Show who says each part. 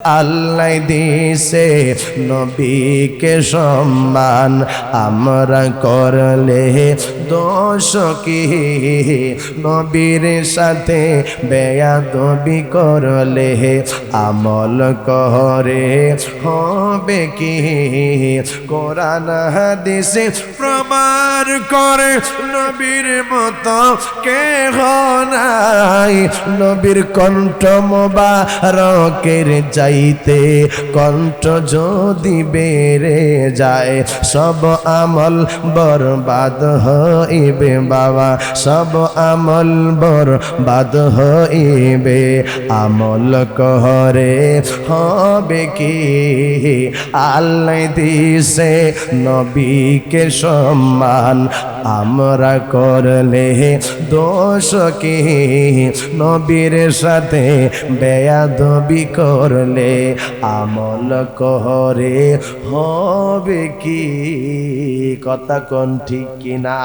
Speaker 1: আল্লাহ দিছে নবীকে সম্মান, আমরা করলে দোষ কি? নবীর সাথে বেয়াদবি করলে আমল করে হবে কি? কোরআন হাদিসে প্রমাণ করে নবীর মতো কেহ নাই। নবীর কণ্ঠ মোবারকের চাইতে কণ্ঠ যদি বেড়ে যায়, সব আমল বরবাদ হইবে বাবা, সব আমল বরবাদ হইবে। আমল করে হবে কি? আল্লাহ দিছে নবীকে সম্মান, আমরা করলে দোষ কি? নবীর সাথে বেয়াদবি করলে আমল করে হবে কি? কথা কোন ঠিক কিনা?